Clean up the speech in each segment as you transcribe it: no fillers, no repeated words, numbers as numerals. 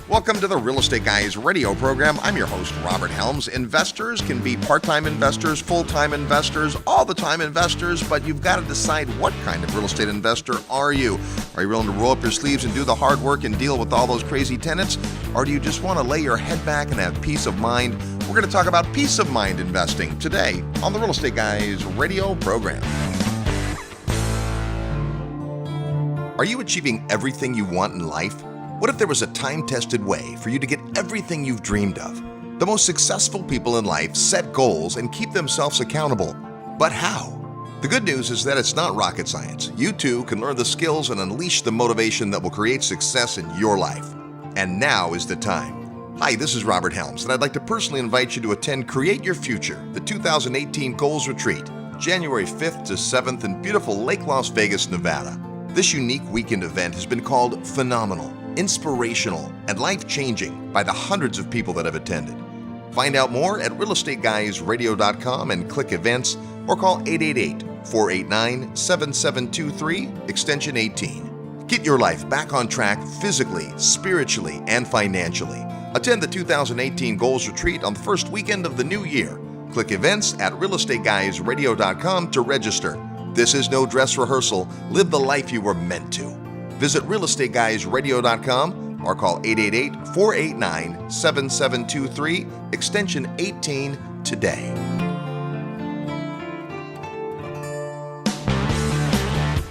Welcome to the Real Estate Guys radio program. I'm your host, Robert Helms. Investors can be part-time investors, full-time investors, all-the-time investors, but you've got to decide what kind of real estate investor are you. Are you willing to roll up your sleeves and do the hard work and deal with all those crazy tenants? Or do you just want to lay your head back and have peace of mind? We're going to talk about peace of mind investing today on the Real Estate Guys radio program. Are you achieving everything you want in life? What if there was a time-tested way for you to get everything you've dreamed of? The most successful people in life set goals and keep themselves accountable. But how? The good news is that it's not rocket science. You too can learn the skills and unleash the motivation that will create success in your life. And now is the time. Hi, this is Robert Helms, and I'd like to personally invite you to attend Create Your Future, the 2018 Goals Retreat, January 5th to 7th in beautiful Lake Las Vegas, Nevada. This unique weekend event has been called phenomenal, inspirational, and life-changing by the hundreds of people that have attended. Find out more at realestateguysradio.com and click events or call 888-489-7723, extension 18. Get your life back on track physically, spiritually, and financially. Attend the 2018 Goals Retreat on the first weekend of the new year. Click events at realestateguysradio.com to register. This is no dress rehearsal. Live the life you were meant to. Visit realestateguysradio.com or call 888-489-7723, extension 18 today.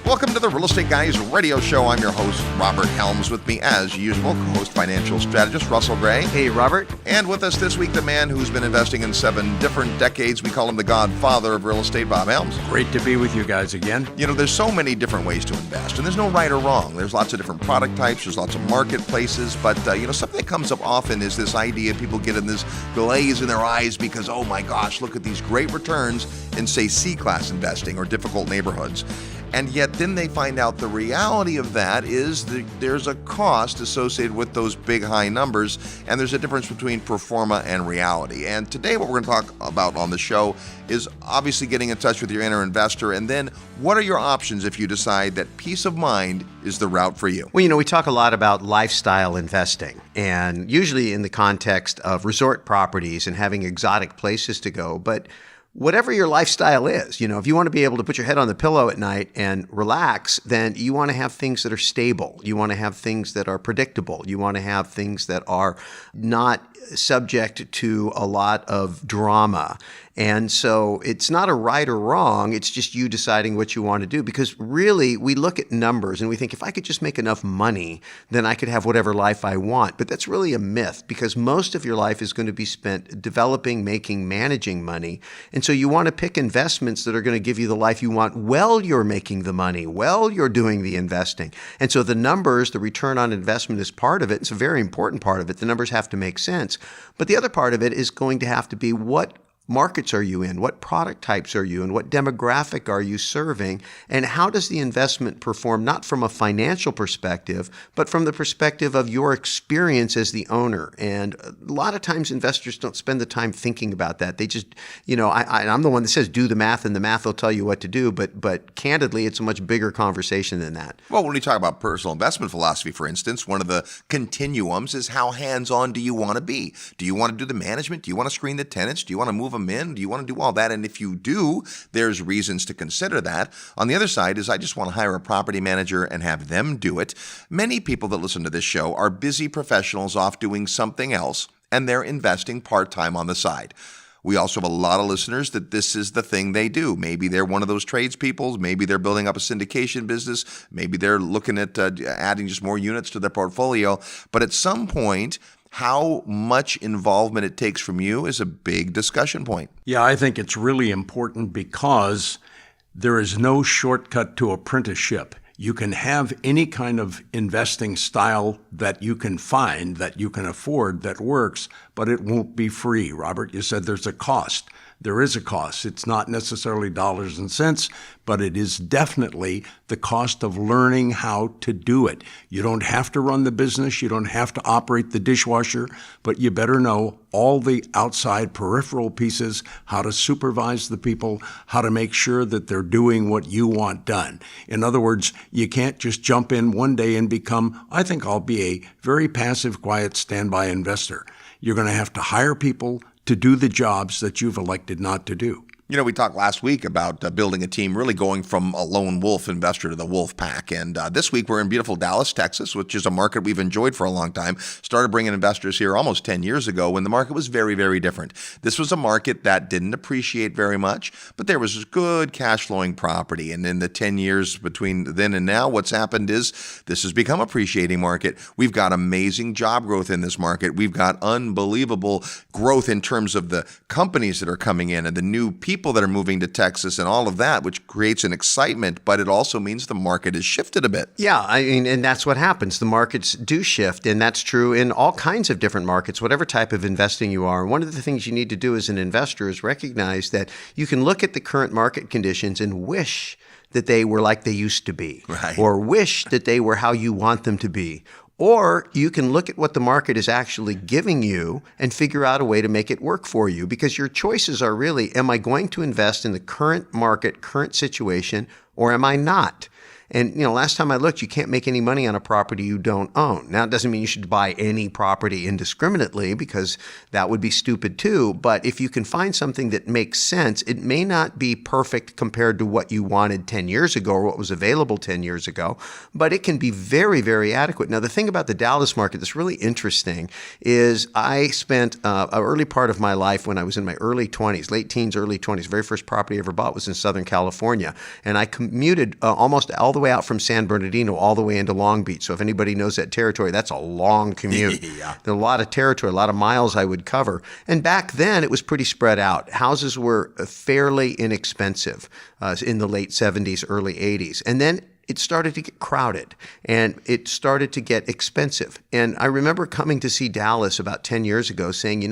Welcome to the Real Estate Guys radio show. I'm your host, Robert Helms. With me, as usual, co-host financial strategist Russell Gray. Hey, Robert. And with us this week, the man who's been investing in 7 different decades. We call him the godfather of real estate, Bob Helms. Great to be with you guys again. You know, there's so many different ways to invest, and there's no right or wrong. There's lots of different product types. There's lots of marketplaces. But, something that comes up often is this idea people get in this glaze in their eyes because, oh my gosh, look at these great returns in, say, C-class investing or difficult neighborhoods. And yet then they find out the reality of that is that there's a cost associated with those big high numbers, and there's a difference between pro forma and reality. And today what we're going to talk about on the show is obviously getting in touch with your inner investor, and then what are your options if you decide that peace of mind is the route for you? Well, we talk a lot about lifestyle investing, and usually in the context of resort properties and having exotic places to go, but whatever your lifestyle is, if you want to be able to put your head on the pillow at night and relax, then you want to have things that are stable. You want to have things that are predictable. You want to have things that are not subject to a lot of drama. And so it's not a right or wrong. It's just you deciding what you want to do. Because really, we look at numbers and we think if I could just make enough money, then I could have whatever life I want. But that's really a myth because most of your life is going to be spent developing, making, managing money. And so you want to pick investments that are going to give you the life you want while you're making the money, while you're doing the investing. And so the numbers, the return on investment is part of it. It's a very important part of it. The numbers have to make sense. But the other part of it is going to have to be what markets are you in? What product types are you in? What demographic are you serving? And how does the investment perform, not from a financial perspective, but from the perspective of your experience as the owner? And a lot of times investors don't spend the time thinking about that. They just, I'm the one that says do the math and the math will tell you what to do. But candidly, it's a much bigger conversation than that. Well, when we talk about personal investment philosophy, for instance, one of the continuums is how hands-on do you want to be? Do you want to do the management? Do you want to screen the tenants? Do you want to move them in? Do you want to do all that? And if you do, there's reasons to consider that. On the other side is I just want to hire a property manager and have them do it. Many people that listen to this show are busy professionals off doing something else, and they're investing part-time on the side. We also have a lot of listeners that this is the thing they do. Maybe they're one of those tradespeople. Maybe they're building up a syndication business. Maybe they're looking at adding just more units to their portfolio. But at some point, how much involvement it takes from you is a big discussion point. Yeah, I think it's really important because there is no shortcut to apprenticeship. You can have any kind of investing style that you can find, that you can afford, that works, but it won't be free. Robert, you said there's a cost. there is a cost. It's not necessarily dollars and cents, but it is definitely the cost of learning how to do it. You don't have to run the business. You don't have to operate the dishwasher, but you better know all the outside peripheral pieces, how to supervise the people, how to make sure that they're doing what you want done. In other words, you can't just jump in one day and become, I think I'll be a very passive, quiet, standby investor. You're going to have to hire people to do the jobs that you've elected not to do. You know, we talked last week about building a team, really going from a lone wolf investor to the wolf pack. And this week we're in beautiful Dallas, Texas, which is a market we've enjoyed for a long time. Started bringing investors here almost 10 years ago when the market was very, very different. This was a market that didn't appreciate very much, but there was good cash flowing property. And in the 10 years between then and now, what's happened is this has become an appreciating market. We've got amazing job growth in this market. We've got unbelievable growth in terms of the companies that are coming in and the new people that are moving to Texas and all of that, which creates an excitement, but it also means the market has shifted a bit. Yeah, I mean, and that's what happens. The markets do shift, and that's true in all kinds of different markets, whatever type of investing you are. And one of the things you need to do as an investor is recognize that you can look at the current market conditions and wish that they were like they used to be, right, or wish that they were how you want them to be. Or you can look at what the market is actually giving you and figure out a way to make it work for you, because your choices are really, am I going to invest in the current market, current situation, or am I not? And, last time I looked, you can't make any money on a property you don't own. Now, it doesn't mean you should buy any property indiscriminately, because that would be stupid too. But if you can find something that makes sense, it may not be perfect compared to what you wanted 10 years ago or what was available 10 years ago, but it can be very, very adequate. Now, the thing about the Dallas market that's really interesting is I spent an early part of my life when I was in my early 20s, late teens, early 20s. The very first property I ever bought was in Southern California. And I commuted almost all the way out from San Bernardino all the way into Long Beach. So if anybody knows that territory, that's a long commute. Yeah. There's a lot of territory, a lot of miles I would cover. And back then, it was pretty spread out. Houses were fairly inexpensive in the late 70s, early 80s. And then it started to get crowded and it started to get expensive. And I remember coming to see Dallas about 10 years ago saying,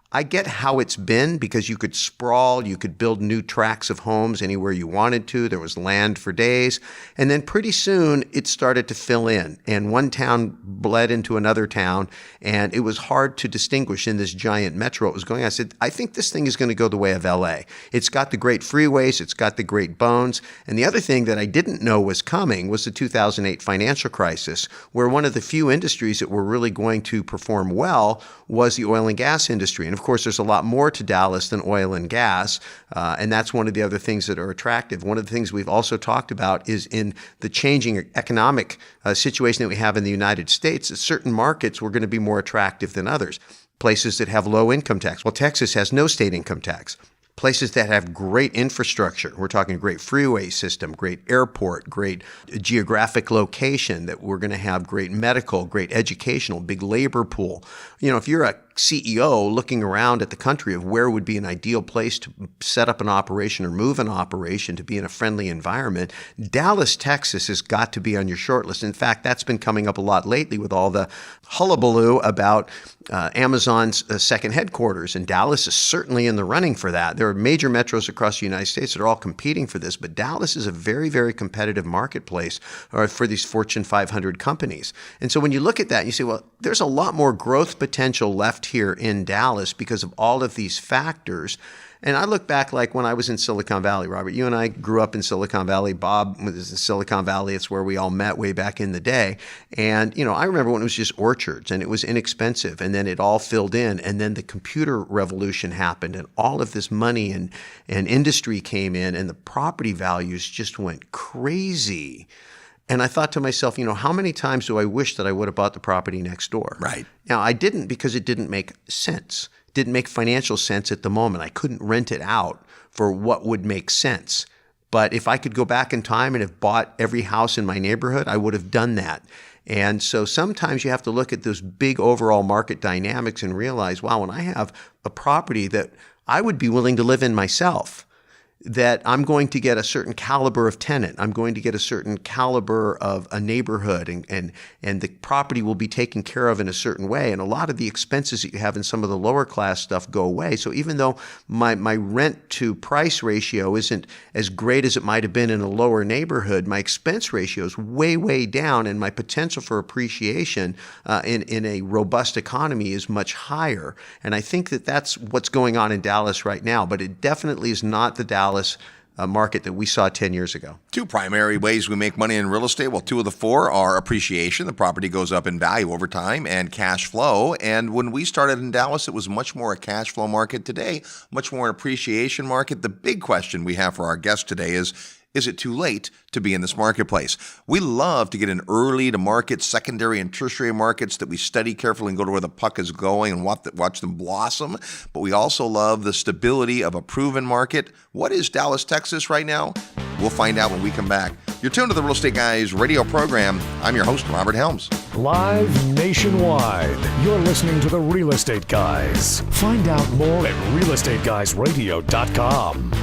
I get how it's been, because you could sprawl, you could build new tracts of homes anywhere you wanted to. There was land for days. And then pretty soon it started to fill in, and one town bled into another town, and it was hard to distinguish in this giant metro it was going. I said, I think this thing is going to go the way of LA. It's got the great freeways, it's got the great bones. And the other thing that I didn't know was coming was the 2008 financial crisis, where one of the few industries that were really going to perform well was the oil and gas industry. And of course, there's a lot more to Dallas than oil and gas, and that's one of the other things that are attractive. One of the things we've also talked about is in the changing economic situation that we have in the United States, that certain markets were going to be more attractive than others. Places that have low income tax. Well, Texas has no state income tax. Places that have great infrastructure. We're talking great freeway system, great airport, great geographic location, that we're going to have great medical, great educational, big labor pool. If you're a CEO looking around at the country of where would be an ideal place to set up an operation or move an operation to be in a friendly environment, Dallas, Texas has got to be on your short list. In fact, that's been coming up a lot lately with all the hullabaloo about Amazon's second headquarters. And Dallas is certainly in the running for that. There are major metros across the United States that are all competing for this, but Dallas is a very, very competitive marketplace for these Fortune 500 companies. And so when you look at that, you say, well, there's a lot more growth potential left here in Dallas because of all of these factors. And I look back like when I was in Silicon Valley, Robert, you and I grew up in Silicon Valley. Bob was in Silicon Valley. It's where we all met way back in the day. And, I remember when it was just orchards and it was inexpensive, and then it all filled in. And then the computer revolution happened and all of this money and industry came in, and the property values just went crazy. And I thought to myself, how many times do I wish that I would have bought the property next door? Right. Now, I didn't, because it didn't make sense. Didn't make financial sense at the moment. I couldn't rent it out for what would make sense. But if I could go back in time and have bought every house in my neighborhood, I would have done that. And so sometimes you have to look at those big overall market dynamics and realize, wow, when I have a property that I would be willing to live in myself, that I'm going to get a certain caliber of tenant. I'm going to get a certain caliber of a neighborhood, and the property will be taken care of in a certain way. And a lot of the expenses that you have in some of the lower class stuff go away. So even though my rent to price ratio isn't as great as it might have been in a lower neighborhood, my expense ratio is way, way down, and my potential for appreciation in a robust economy is much higher. And I think that that's what's going on in Dallas right now, but it definitely is not the Dallas market that we saw 10 years ago. Two primary ways we make money in real estate. Well, two of the four are appreciation. The property goes up in value over time, and cash flow. And when we started in Dallas, it was much more a cash flow market. Today, much more an appreciation market. The big question we have for our guest today is it too late to be in this marketplace? We love to get in early to market, secondary and tertiary markets that we study carefully and go to where the puck is going and watch them blossom. But we also love the stability of a proven market. What is Dallas, Texas right now? We'll find out when we come back. You're tuned to the Real Estate Guys radio program. I'm your host, Robert Helms. Live nationwide, you're listening to the Real Estate Guys. Find out more at realestateguysradio.com.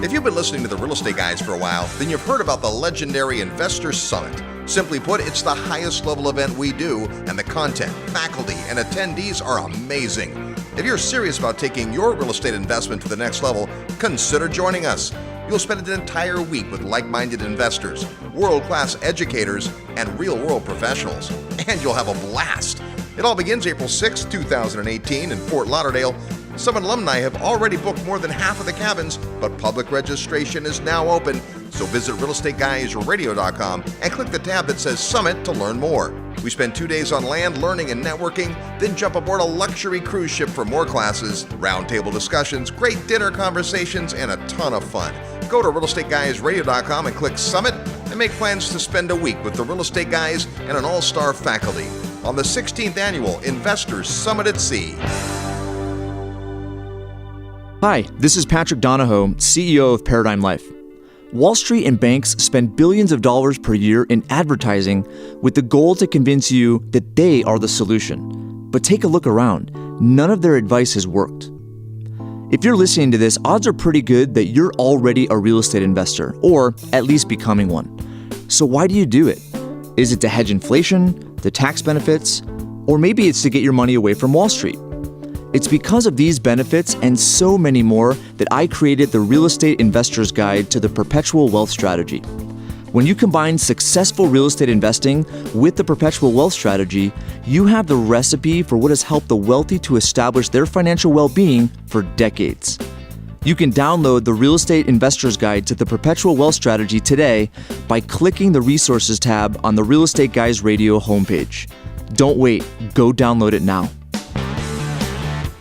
If you've been listening to the Real Estate Guys for a while, then you've heard about the legendary Investor Summit. Simply put, it's the highest level event we do, and the content, faculty, and attendees are amazing. If you're serious about taking your real estate investment to the next level, consider joining us. You'll spend an entire week with like-minded investors, world-class educators, and real-world professionals. And you'll have a blast. It all begins April 6, 2018 in Fort Lauderdale. Some alumni have already booked more than half of the cabins, but public registration is now open. So visit realestateguysradio.com and click the tab that says Summit to learn more. We spend 2 days on land learning and networking, then jump aboard a luxury cruise ship for more classes, roundtable discussions, great dinner conversations, and a ton of fun. Go to realestateguysradio.com and click Summit and make plans to spend a week with the Real Estate Guys and an all-star faculty on the 16th Annual Investors Summit at Sea. Hi, this is Patrick Donahoe, CEO of Paradigm Life. Wall Street and banks spend billions of dollars per year in advertising with the goal to convince you that they are the solution. But take a look around. None of their advice has worked. If you're listening to this, odds are pretty good that you're already a real estate investor, or at least becoming one. So why do you do it? Is it to hedge inflation, the tax benefits, or maybe it's to get your money away from Wall Street? It's because of these benefits and so many more that I created the Real Estate Investor's Guide to the Perpetual Wealth Strategy. When you combine successful real estate investing with the Perpetual Wealth Strategy, you have the recipe for what has helped the wealthy to establish their financial well-being for decades. You can download the Real Estate Investor's Guide to the Perpetual Wealth Strategy today by clicking the Resources tab on the Real Estate Guys Radio homepage. Don't wait, go download it now.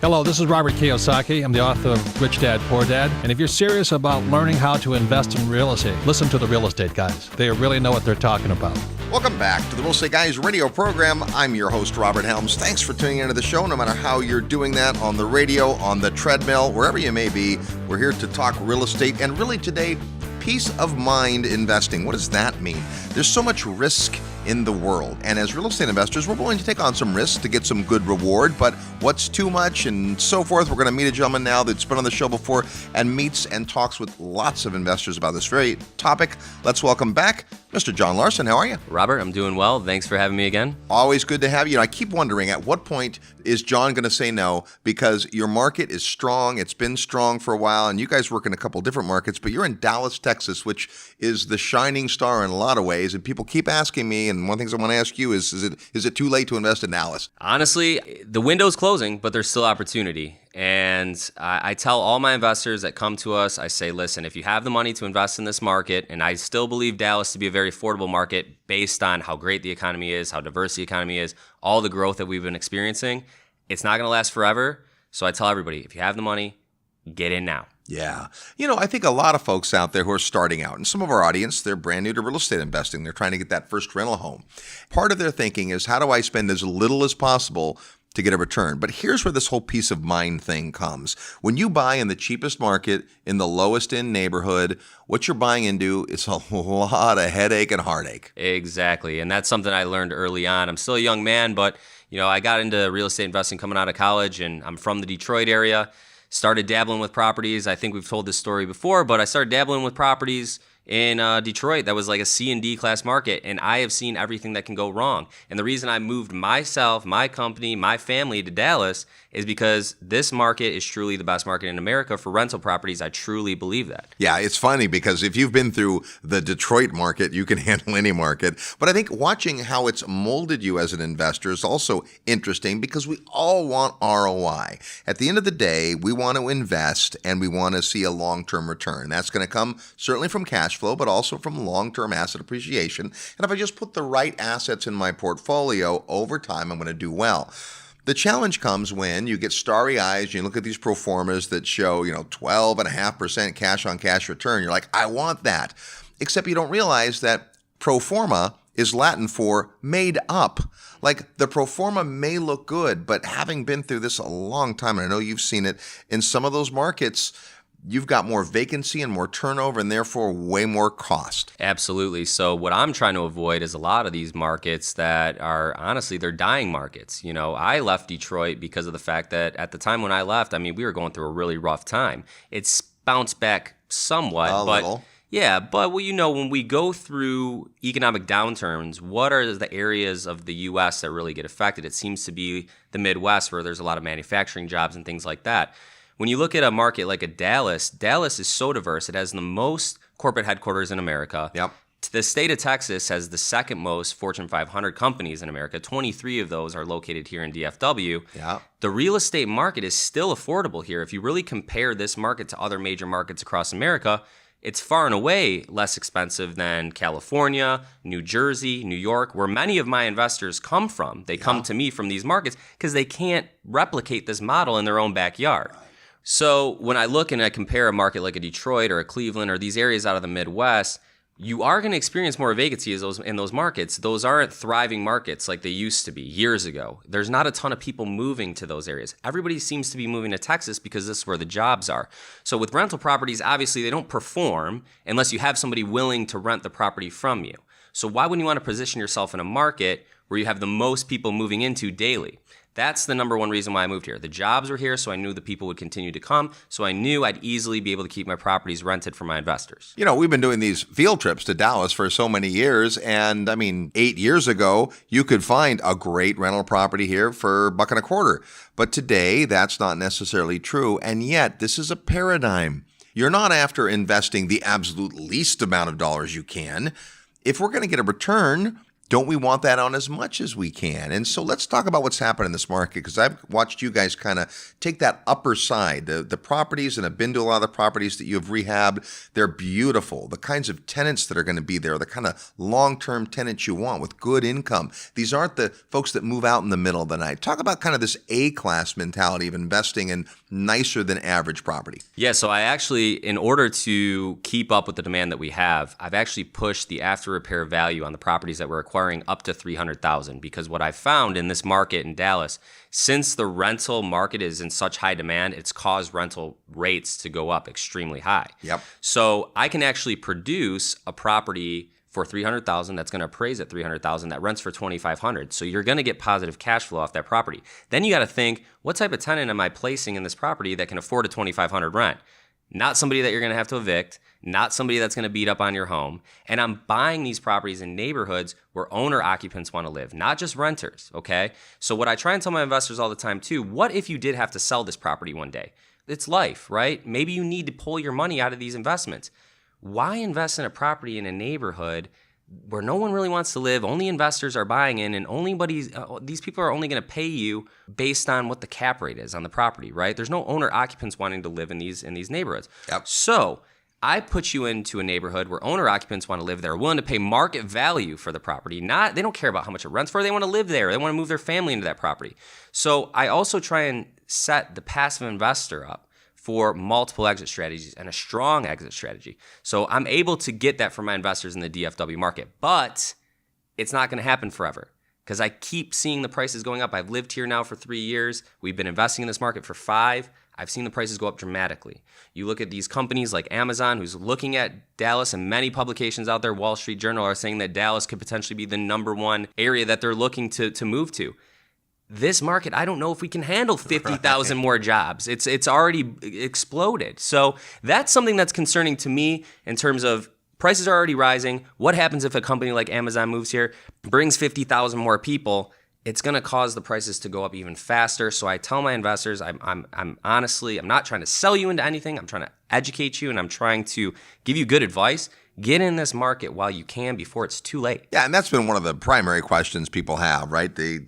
Hello, this is Robert Kiyosaki. I'm the author of Rich Dad, Poor Dad. And if you're serious about learning how to invest in real estate, listen to the Real Estate Guys. They really know what they're talking about. Welcome back to the Real Estate Guys radio program. I'm your host, Robert Helms. Thanks for tuning into the show, no matter how you're doing that, on the radio, on the treadmill, wherever you may be. We're here to talk real estate, and really today, peace of mind investing. What does that mean? There's so much risk in the world, and as real estate investors, we're willing to take on some risks to get some good reward, but what's too much and so forth. We're going to meet a gentleman now that's been on the show before and meets and talks with lots of investors about this very topic. Let's welcome back Mr. John Larson. How are you? Robert, I'm doing well. Thanks for having me again. Always good to have you. I keep wondering, at what point is John going to say no? Because your market is strong. It's been strong for a while, and you guys work in a couple different markets, but you're in Dallas, Texas, which is the shining star in a lot of ways. And people keep asking me, and one of the things I want to ask you is it too late to invest in Dallas? Honestly, the window's closing, but there's still opportunity. And I tell all my investors that come to us, I say, listen, if you have the money to invest in this market, and I still believe Dallas to be a very affordable market based on how great the economy is, how diverse the economy is, all the growth that we've been experiencing, it's not going to last forever. So I tell everybody, if you have the money, get in now. Yeah. I think a lot of folks out there who are starting out, and some of our audience, they're brand new to real estate investing. They're trying to get that first rental home. Part of their thinking is, how do I spend as little as possible to get a return. But here's where this whole peace of mind thing comes. When you buy in the cheapest market, in the lowest end neighborhood, what you're buying into is a lot of headache and heartache. Exactly. And that's something I learned early on. I'm still a young man, but I got into real estate investing coming out of college, and I'm from the Detroit area. Started dabbling with properties. I think we've told this story before, but I started dabbling with properties in Detroit that was like a C and D class market, and I have seen everything that can go wrong. And the reason I moved myself, my company, my family to Dallas is because this market is truly the best market in America for rental properties. I truly believe that. Yeah, it's funny because if you've been through the Detroit market, you can handle any market. But I think watching how it's molded you as an investor is also interesting because we all want ROI. At the end of the day, we want to invest and we want to see a long-term return. That's going to come certainly from cash flow, but also from long-term asset appreciation. And if I just put the right assets in my portfolio over time, I'm going to do well. The challenge comes when you get starry eyes and you look at these pro formas that show, 12.5% cash on cash return. You're like, I want that. Except you don't realize that pro forma is Latin for made up. Like the pro forma may look good, but having been through this a long time, and I know you've seen it in some of those markets, you've got more vacancy and more turnover and therefore way more cost. Absolutely. So what I'm trying to avoid is a lot of these markets that are honestly, they're dying markets. I left Detroit because of the fact that at the time when I left, we were going through a really rough time. It's bounced back somewhat, A little. Yeah, but when we go through economic downturns, what are the areas of the U.S. that really get affected? It seems to be the Midwest where there's a lot of manufacturing jobs and things like that. When you look at a market like a Dallas is so diverse. It has the most corporate headquarters in America. Yep. The state of Texas has the second most Fortune 500 companies in America. 23 of those are located here in DFW. Yeah. The real estate market is still affordable here. If you really compare this market to other major markets across America, it's far and away less expensive than California, New Jersey, New York, where many of my investors come from. They come to me from these markets because they can't replicate this model in their own backyard. So when I look and I compare a market like a Detroit or a Cleveland or these areas out of the Midwest, you are going to experience more vacancy in those markets. Those aren't thriving markets like they used to be years ago. There's not a ton of people moving to those areas. Everybody seems to be moving to Texas because this is where the jobs are. So with rental properties, obviously they don't perform unless you have somebody willing to rent the property from you. So why wouldn't you want to position yourself in a market where you have the most people moving into daily? That's the number one reason why I moved here. The jobs were here, so I knew the people would continue to come, so I knew I'd easily be able to keep my properties rented for my investors. We've been doing these field trips to Dallas for so many years, and 8 years ago, you could find a great rental property here for $1.25. But today, that's not necessarily true, and yet this is a paradigm. You're not after investing the absolute least amount of dollars you can. If we're going to get a return, don't we want that on as much as we can? And so let's talk about what's happened in this market, because I've watched you guys kind of take that upper side, the properties, and I've been to a lot of the properties that you've rehabbed. They're beautiful. The kinds of tenants that are going to be there, the kind of long-term tenants you want with good income. These aren't the folks that move out in the middle of the night. Talk about kind of this A-class mentality of investing in nicer than average property. Yeah, so I actually, in order to keep up with the demand that we have, I've actually pushed the after repair value on the properties that we're acquiring up to $300,000, because what I found in this market in Dallas, since the rental market is in such high demand, it's caused rental rates to go up extremely high. Yep. So I can actually produce a property for $300,000 that's going to appraise at $300,000 that rents for $2,500. So you're going to get positive cash flow off that property. Then you got to think, what type of tenant am I placing in this property that can afford a $2,500 rent? Not somebody that you're going to have to evict, not somebody that's going to beat up on your home. And I'm buying these properties in neighborhoods where owner occupants want to live, not just renters, okay? So what I try and tell my investors all the time too, what if you did have to sell this property one day? It's life, right? Maybe you need to pull your money out of these investments. Why invest in a property in a neighborhood where no one really wants to live, only investors are buying in, and these people are only going to pay you based on what the cap rate is on the property, right? There's no owner occupants wanting to live in these neighborhoods. Yep. So I put you into a neighborhood where owner occupants want to live there, willing to pay market value for the property. They don't care about how much it rents for. They want to live there. They want to move their family into that property. So I also try and set the passive investor up for multiple exit strategies and a strong exit strategy. So I'm able to get that for my investors in the DFW market, but it's not going to happen forever, because I keep seeing the prices going up. I've lived here now for 3 years. We've been investing in this market for 5. I've seen the prices go up dramatically. You look at these companies like Amazon, who's looking at Dallas, and many publications out there, Wall Street Journal, are saying that Dallas could potentially be the number one area that they're looking to move to. This market, I don't know if we can handle 50,000 more jobs. It's already exploded. So that's something that's concerning to me in terms of prices are already rising. What happens if a company like Amazon moves here, brings 50,000 more people? It's going to cause the prices to go up even faster. So I tell my investors, I'm honestly, I'm not trying to sell you into anything. I'm trying to educate you, and I'm trying to give you good advice. Get in this market while you can before it's too late. Yeah, and that's been one of the primary questions people have, right? They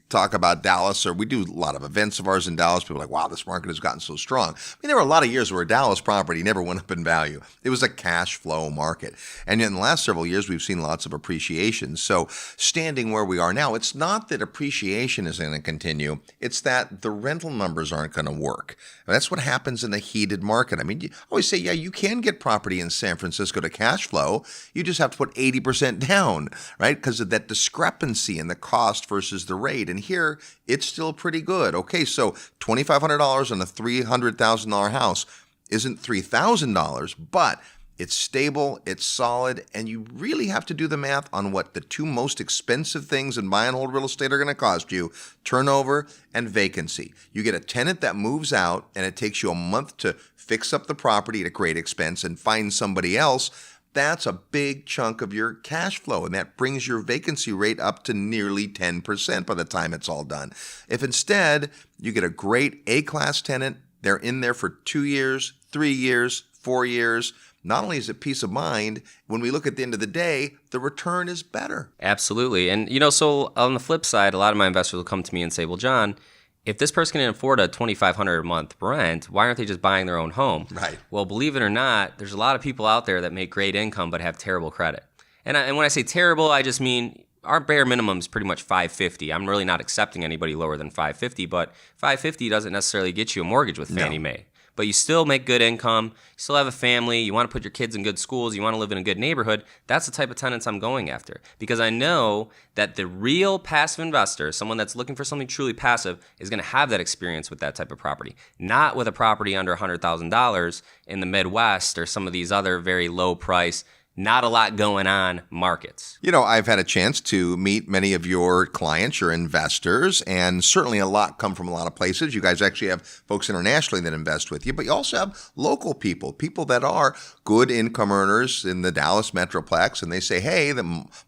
talk about Dallas, or we do a lot of events of ours in Dallas. People are like, wow, this market has gotten so strong. I mean, there were a lot of years where a Dallas property never went up in value. It was a cash flow market. And in the last several years, we've seen lots of appreciation. So standing where we are now, it's not that appreciation is going to continue. It's that the rental numbers aren't going to work. And that's what happens in the heated market. I mean, you always say, yeah, you can get property in San Francisco to cash flow. You just have to put 80% down, right? Because of that discrepancy in the cost versus the rate. And here, it's still pretty good. Okay, so $2,500 on a $300,000 house isn't $3,000, but it's stable, it's solid, and you really have to do the math on what the two most expensive things in buy and hold real estate are going to cost you: turnover and vacancy. You get a tenant that moves out, and it takes you a month to fix up the property at a great expense and find somebody else. That's a big chunk of your cash flow, and that brings your vacancy rate up to nearly 10% by the time it's all done. If instead you get a great A-class tenant, they're in there for 2 years, 3 years, 4 years, not only is it peace of mind, when we look at the end of the day, the return is better. Absolutely. And, so on the flip side, a lot of my investors will come to me and say, well, John, if this person can afford a $2,500 a month rent, why aren't they just buying their own home? Right. Well, believe it or not, there's a lot of people out there that make great income but have terrible credit. And when I say terrible, I just mean our bare minimum is pretty much $550. I'm really not accepting anybody lower than $550, but $550 doesn't necessarily get you a mortgage with Fannie Mae. But you still make good income, you still have a family, you want to put your kids in good schools, you want to live in a good neighborhood. That's the type of tenants I'm going after. Because I know that the real passive investor, someone that's looking for something truly passive, is going to have that experience with that type of property. Not with a property under $100,000 in the Midwest or some of these other very low price, not a lot going on markets. I've had a chance to meet many of your clients, your investors, and certainly a lot come from a lot of places. You guys actually have folks internationally that invest with you, but you also have local people that are good income earners in the Dallas Metroplex, and they say, hey,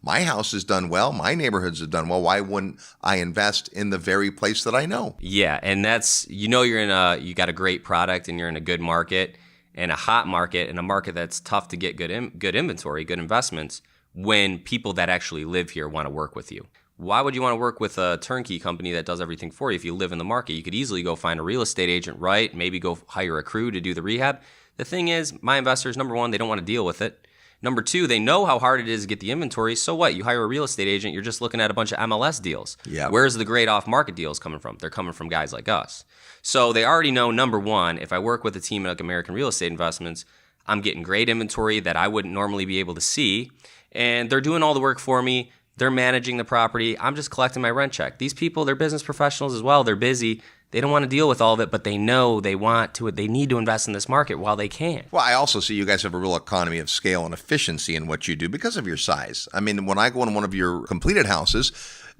my house has done well, my neighborhoods have done well, why wouldn't I invest in the very place that I know? Yeah, and that's, you got a great product and you're in a good market, and a hot market, and a market that's tough to get good inventory, good investments, when people that actually live here want to work with you. Why would you want to work with a turnkey company that does everything for you if you live in the market? You could easily go find a real estate agent, right? Maybe go hire a crew to do the rehab. The thing is, my investors, number one, they don't want to deal with it. Number two, they know how hard it is to get the inventory. So what? You hire a real estate agent, you're just looking at a bunch of MLS deals. Yeah. Where's the great off-market deals coming from? They're coming from guys like us. So they already know, number one, if I work with a team like American Real Estate Investments, I'm getting great inventory that I wouldn't normally be able to see. And they're doing all the work for me. They're managing the property. I'm just collecting my rent check. These people, they're business professionals as well. They're busy. They don't want to deal with all of it, but they know they need to invest in this market while they can. Well, I also see you guys have a real economy of scale and efficiency in what you do because of your size. I mean, when I go in one of your completed houses,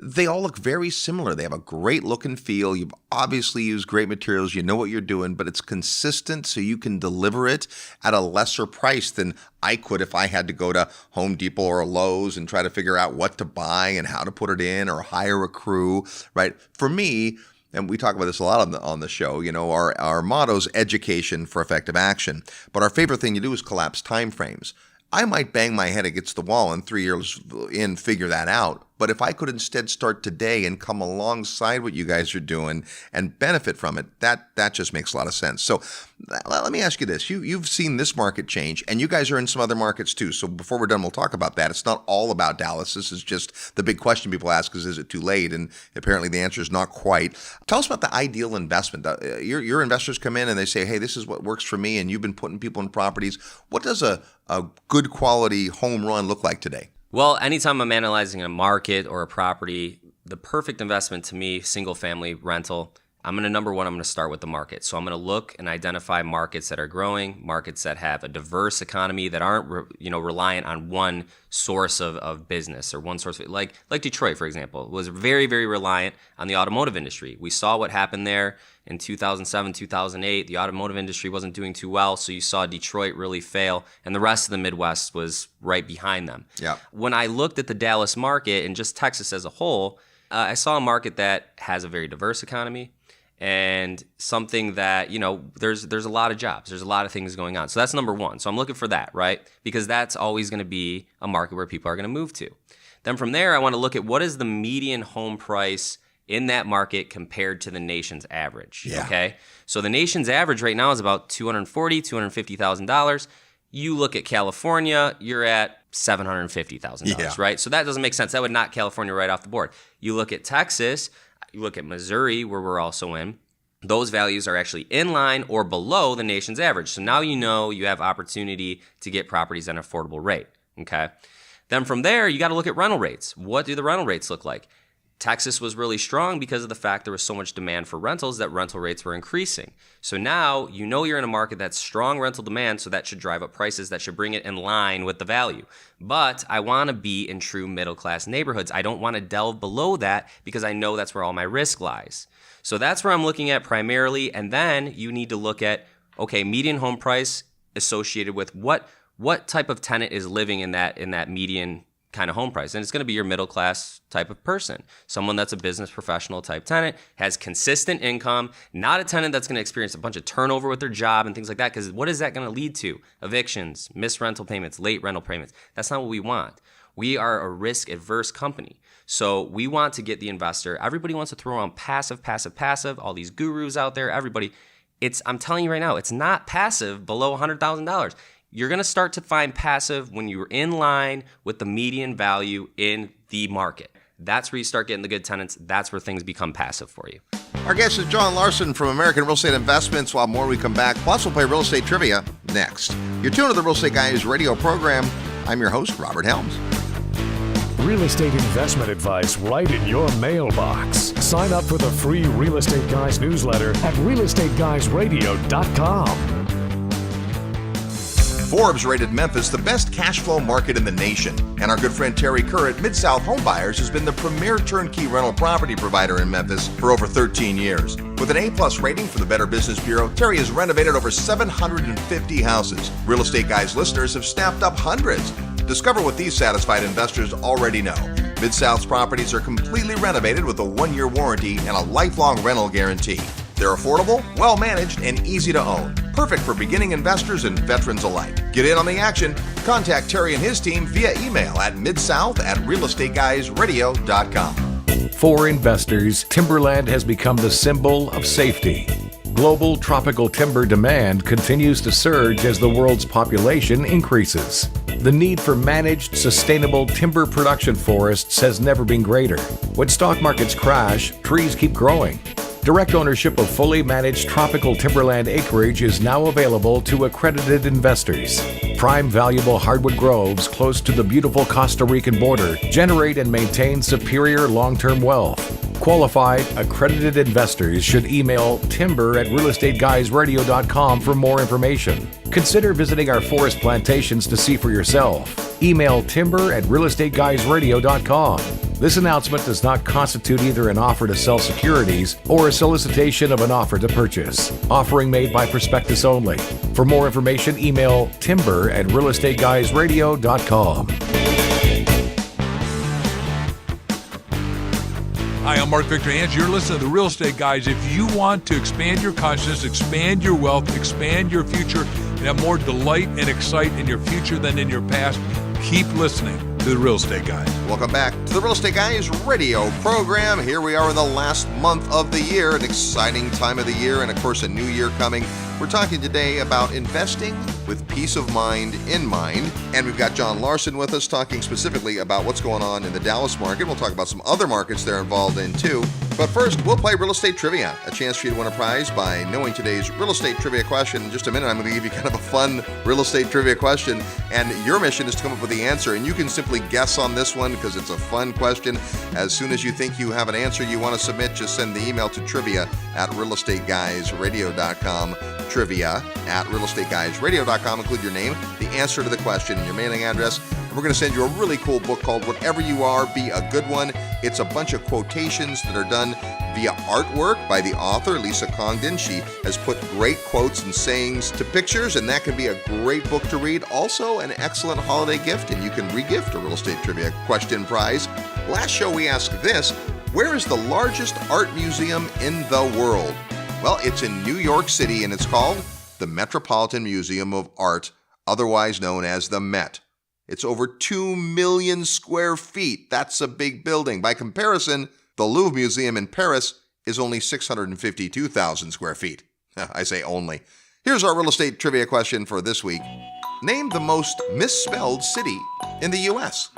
they all look very similar. They have a great look and feel. You've obviously used great materials. You know what you're doing, but it's consistent so you can deliver it at a lesser price than I could if I had to go to Home Depot or Lowe's and try to figure out what to buy and how to put it in or hire a crew, right? For me, and we talk about this a lot on the show, our motto is education for effective action. But our favorite thing to do is collapse timeframes. I might bang my head against the wall and 3 years in figure that out. But if I could instead start today and come alongside what you guys are doing and benefit from it, that just makes a lot of sense. So let me ask you this. You've seen this market change, and you guys are in some other markets too. So before we're done, we'll talk about that. It's not all about Dallas. This is just the big question people ask is it too late? And apparently the answer is not quite. Tell us about the ideal investment. Your investors come in and they say, hey, this is what works for me, and you've been putting people in properties. What does a good quality home run look like today? Well, anytime I'm analyzing a market or a property, the perfect investment to me, single family rental, I'm going to start with the market. So I'm going to look and identify markets that are growing, markets that have a diverse economy that aren't reliant on one source of business or one source of, like Detroit, for example, was very, very reliant on the automotive industry. We saw what happened there in 2007, 2008. The automotive industry wasn't doing too well, so you saw Detroit really fail, and the rest of the Midwest was right behind them. Yeah. When I looked at the Dallas market and just Texas as a whole, I saw a market that has a very diverse economy, and something that, there's a lot of jobs. There's a lot of things going on. So that's number one. So I'm looking for that, right? Because that's always going to be a market where people are going to move to. Then from there, I want to look at what is the median home price in that market compared to the nation's average, okay? So the nation's average right now is about $240,000, $250,000. You look at California, you're at $750,000, right? So that doesn't make sense. That would knock California right off the board. You look at Texas, you look at Missouri, where we're also in, those values are actually in line or below the nation's average. So now you have opportunity to get properties at an affordable rate, okay? Then from there, you got to look at rental rates. What do the rental rates look like? Texas was really strong because of the fact there was so much demand for rentals that rental rates were increasing. So now you're in a market that's strong rental demand, so that should drive up prices, that should bring it in line with the value. But I want to be in true middle-class neighborhoods. I don't want to delve below that because I know that's where all my risk lies. So that's where I'm looking at primarily, and then you need to look at, okay, median home price associated with what type of tenant is living in that median kind of home price. And it's going to be your middle class type of person, someone that's a business professional type tenant, has consistent income, not a tenant that's going to experience a bunch of turnover with their job and things like that. Because what is that going to lead to? Evictions, missed rental payments, late rental payments. That's not what we want. We are a risk adverse company. So we want to get the investor. Everybody wants to throw around passive, all these gurus out there, everybody. I'm telling you right now, it's not passive below $100,000. You're going to start to find passive when you're in line with the median value in the market. That's where you start getting the good tenants. That's where things become passive for you. Our guest is John Larson from American Real Estate Investments. While more we come back, plus we'll play real estate trivia next. You're tuned to the Real Estate Guys radio program. I'm your host, Robert Helms. Real estate investment advice right in your mailbox. Sign up for the free Real Estate Guys newsletter at realestateguysradio.com. Forbes rated Memphis the best cash flow market in the nation. And our good friend Terry Kerr at Mid-South Home Buyers has been the premier turnkey rental property provider in Memphis for over 13 years. With an A+ rating from the Better Business Bureau, Terry has renovated over 750 houses. Real Estate Guys listeners have snapped up hundreds. Discover what these satisfied investors already know. Mid-South's properties are completely renovated with a 1-year warranty and a lifelong rental guarantee. They're affordable, well-managed, and easy to own. Perfect for beginning investors and veterans alike. Get in on the action. Contact Terry and his team via email at midsouth@realestateguysradio.com. For investors, timberland has become the symbol of safety. Global tropical timber demand continues to surge as the world's population increases. The need for managed, sustainable timber production forests has never been greater. When stock markets crash, trees keep growing. Direct ownership of fully managed tropical timberland acreage is now available to accredited investors. Prime valuable hardwood groves close to the beautiful Costa Rican border generate and maintain superior long-term wealth. Qualified, accredited investors should email timber@realestateguysradio.com for more information. Consider visiting our forest plantations to see for yourself. Email timber@realestateguysradio.com. This announcement does not constitute either an offer to sell securities or a solicitation of an offer to purchase. Offering made by prospectus only. For more information, email timber@realestateguysradio.com. Hi, I'm Mark Victor Hans. You're listening to The Real Estate Guys. If you want to expand your consciousness, expand your wealth, expand your future, and have more delight and excite in your future than in your past, keep listening to The Real Estate Guys. Welcome back to the Real Estate Guys radio program. Here we are in the last month of the year, an exciting time of the year, and of course a new year coming. We're talking today about investing with peace of mind in mind. And we've got John Larson with us talking specifically about what's going on in the Dallas market. We'll talk about some other markets they're involved in too. But first, we'll play Real Estate Trivia, a chance for you to win a prize by knowing today's real estate trivia question. In just a minute, I'm going to give you kind of a fun real estate trivia question, and your mission is to come up with the answer. And you can simply guess on this one because it's a fun question. As soon as you think you have an answer you want to submit, just send the email to trivia@realestateguysradio.com. Trivia@realestateguysradio.com. Include your name, the answer to the question, and your mailing address. And we're going to send you a really cool book called Whatever You Are, Be a Good One. It's a bunch of quotations that are done via artwork by the author, Lisa Congdon. She has put great quotes and sayings to pictures, and that can be a great book to read. Also, an excellent holiday gift, and you can re-gift a real estate trivia question prize. Last show we asked this: where is the largest art museum in the world? Well, it's in New York City, and it's called the Metropolitan Museum of Art, otherwise known as the Met. It's over 2 million square feet. That's a big building. By comparison, the Louvre Museum in Paris is only 652,000 square feet. I say only. Here's our real estate trivia question for this week. Name the most misspelled city in the U.S.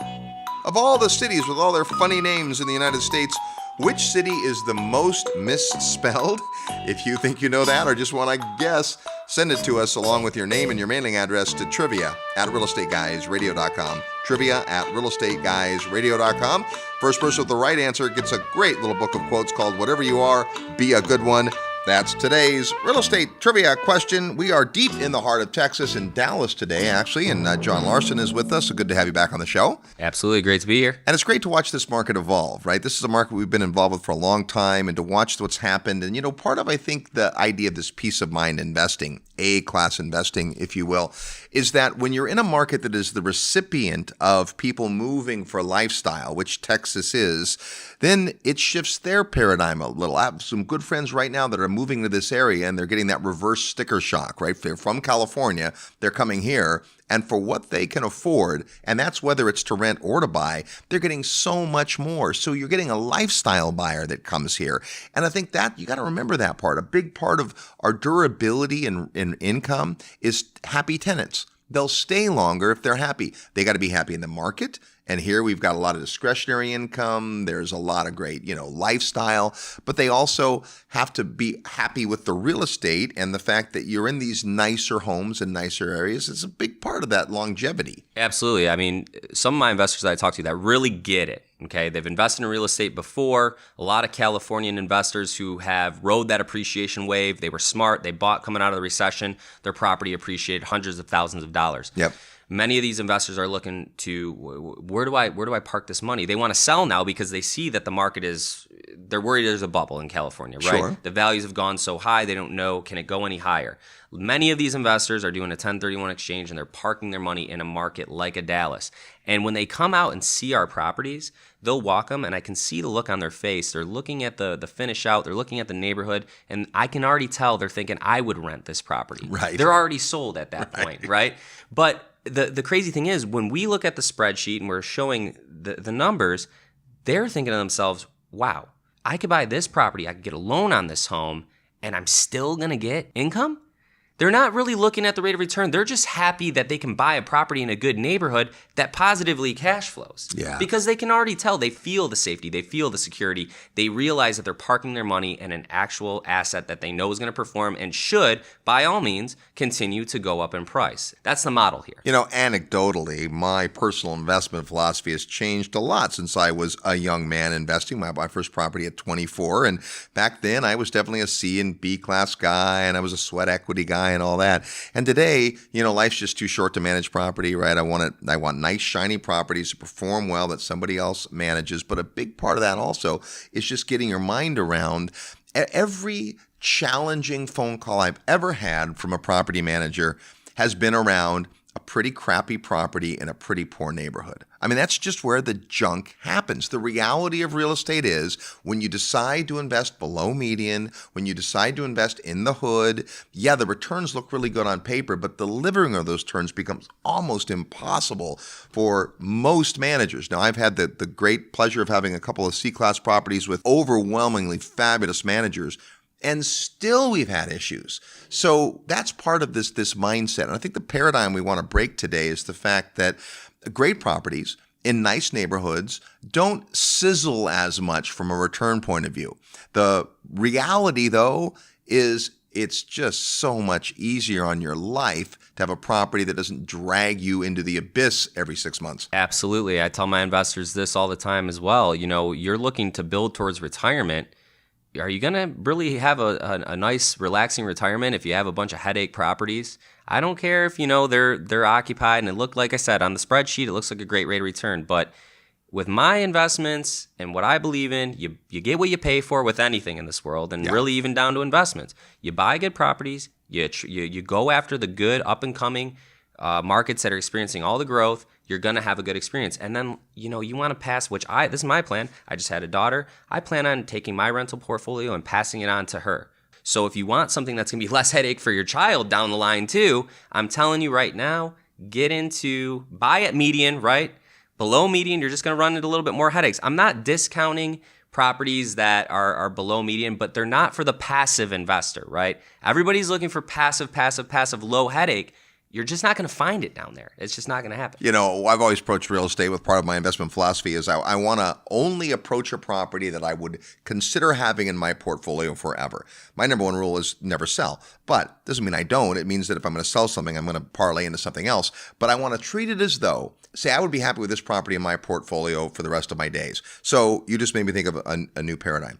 Of all the cities with all their funny names in the United States, which city is the most misspelled? If you think you know that or just want to guess, send it to us along with your name and your mailing address to trivia@realestateguysradio.com. Trivia@realestateguysradio.com. First person with the right answer gets a great little book of quotes called Whatever You Are, Be a Good One. That's today's real estate trivia question. We are deep in the heart of Texas, in Dallas today, actually, and John Larson is with us. So good to have you back on the show. Absolutely. Great to be here. And it's great to watch this market evolve, right? This is a market we've been involved with for a long time, and to watch what's happened. And, part of, I think, the idea of this peace of mind investing, A-class investing, if you will, is that when you're in a market that is the recipient of people moving for lifestyle, which Texas is, then it shifts their paradigm a little. I have some good friends right now that are moving to this area, and they're getting that reverse sticker shock, right? They're from California, they're coming here, and for what they can afford, and that's whether it's to rent or to buy, they're getting so much more. So you're getting a lifestyle buyer that comes here. And I think that you got to remember that part. A big part of our durability in income is happy tenants. They'll stay longer if they're happy. They got to be happy in the market. And here we've got a lot of discretionary income. There's a lot of great, lifestyle, but they also have to be happy with the real estate, and the fact that you're in these nicer homes and nicer areas is a big part of that longevity. Absolutely. I mean, some of my investors that I talk to that really get it. Okay, they've invested in real estate before. A lot of Californian investors who have rode that appreciation wave. They were smart. They bought coming out of the recession. Their property appreciated hundreds of thousands of dollars. Yep. Many of these investors are looking to, where do I park this money? They want to sell now because they see that the market they're worried there's a bubble in California, right? Sure. The values have gone so high, they don't know, can it go any higher? Many of these investors are doing a 1031 exchange, and they're parking their money in a market like a Dallas. And when they come out and see our properties, they'll walk them, and I can see the look on their face. They're looking at the finish out, they're looking at the neighborhood, and I can already tell they're thinking, I would rent this property. Right. They're already sold at that point, right? But the crazy thing is, when we look at the spreadsheet and we're showing the numbers, they're thinking to themselves, wow, I could buy this property, I could get a loan on this home, and I'm still going to get income? They're not really looking at the rate of return. They're just happy that they can buy a property in a good neighborhood that positively cash flows. Yeah. Because they can already tell. They feel the safety. They feel the security. They realize that they're parking their money in an actual asset that they know is going to perform and should, by all means, continue to go up in price. That's the model here. Anecdotally, my personal investment philosophy has changed a lot since I was a young man investing. My first property at 24. And back then, I was definitely a C and B class guy, and I was a sweat equity guy and all that. And today, life's just too short to manage property, right? I want nice, shiny properties to perform well that somebody else manages. But a big part of that also is just getting your mind around every challenging phone call I've ever had from a property manager has been around a pretty crappy property in a pretty poor neighborhood. I mean, that's just where the junk happens. The reality of real estate is when you decide to invest below median, when you decide to invest in the hood, yeah, the returns look really good on paper, but delivering of those returns becomes almost impossible for most managers. Now, I've had the great pleasure of having a couple of C-class properties with overwhelmingly fabulous managers. and still we've had issues. So that's part of this mindset. And I think the paradigm we want to break today is the fact that great properties in nice neighborhoods don't sizzle as much from a return point of view. The reality, though, is it's just so much easier on your life to have a property that doesn't drag you into the abyss every 6 months. Absolutely. I tell my investors this all the time as well. You're looking to build towards retirement. Are you going to really have a nice, relaxing retirement if you have a bunch of headache properties? I don't care if, they're occupied and it looked, like I said, on the spreadsheet, it looks like a great rate of return. But with my investments and what I believe in, you get what you pay for with anything in this world, and really even down to investments. You buy good properties, you go after the good up-and-coming markets that are experiencing all the growth. You're going to have a good experience. And then, you want to pass, this is my plan. I just had a daughter. I plan on taking my rental portfolio and passing it on to her. So if you want something that's going to be less headache for your child down the line too, I'm telling you right now, buy at median, right? Below median, you're just going to run into a little bit more headaches. I'm not discounting properties that are below median, but they're not for the passive investor, right? Everybody's looking for passive, low headache. You're just not going to find it down there. It's just not going to happen. I've always approached real estate with part of my investment philosophy is I want to only approach a property that I would consider having in my portfolio forever. My number one rule is never sell, but doesn't mean I don't. It means that if I'm going to sell something, I'm going to parlay into something else. But I want to treat it as though, say, I would be happy with this property in my portfolio for the rest of my days. So you just made me think of a new paradigm.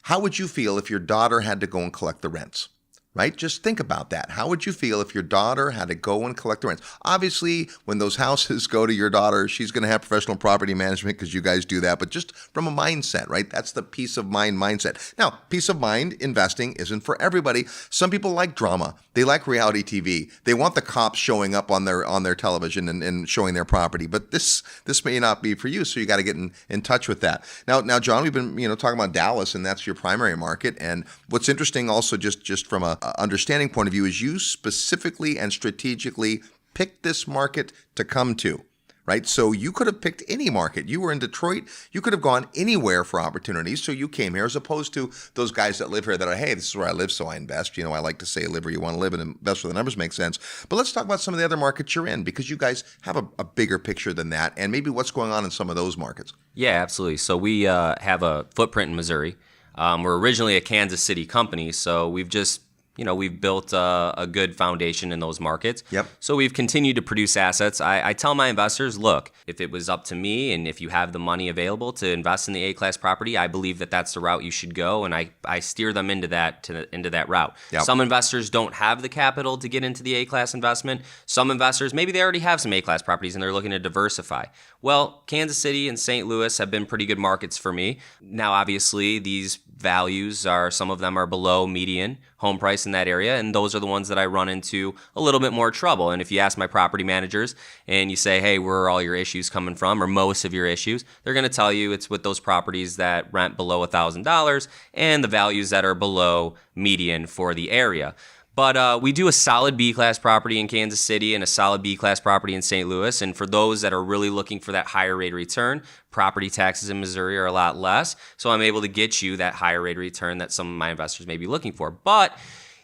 How would you feel if your daughter had to go and collect the rents? Right? Just think about that. How would you feel if your daughter had to go and collect the rents? Obviously, when those houses go to your daughter, she's going to have professional property management because you guys do that. But just from a mindset, right? That's the peace of mind mindset. Now, peace of mind investing isn't for everybody. Some people like drama. They like reality TV. They want the cops showing up on their television and showing their property. But this may not be for you. So you got to get in touch with that. Now, John, we've been talking about Dallas, and that's your primary market. And what's interesting also just from a understanding point of view is you specifically and strategically picked this market to come to, right? So you could have picked any market. You were in Detroit. You could have gone anywhere for opportunities. So you came here as opposed to those guys that live here that are, hey, this is where I live, so I invest. I like to say live where you want to live and invest where the numbers make sense. But let's talk about some of the other markets you're in because you guys have a bigger picture than that and maybe what's going on in some of those markets. Yeah, absolutely. So we have a footprint in Missouri. We're originally a Kansas City company, so we've just we've built a good foundation in those markets. Yep. So we've continued to produce assets. I tell my investors, look, if it was up to me and if you have the money available to invest in the A-class property, I believe that that's the route you should go, and I steer them into that route. Yep. Some investors don't have the capital to get into the A-class investment. Some investors, maybe they already have some A-class properties and they're looking to diversify. Well, Kansas City and St. Louis have been pretty good markets for me. Now, obviously, these values some of them are below median home price in that area, and those are the ones that I run into a little bit more trouble. And if you ask my property managers and you say, hey, where are all your issues coming from, or most of your issues, they're going to tell you it's with those properties that rent below $1,000 and the values that are below median for the area. But we do a solid B-class property in Kansas City and a solid B-class property in St. Louis. And for those that are really looking for that higher rate of return, property taxes in Missouri are a lot less. So I'm able to get you that higher rate of return that some of my investors may be looking for. But,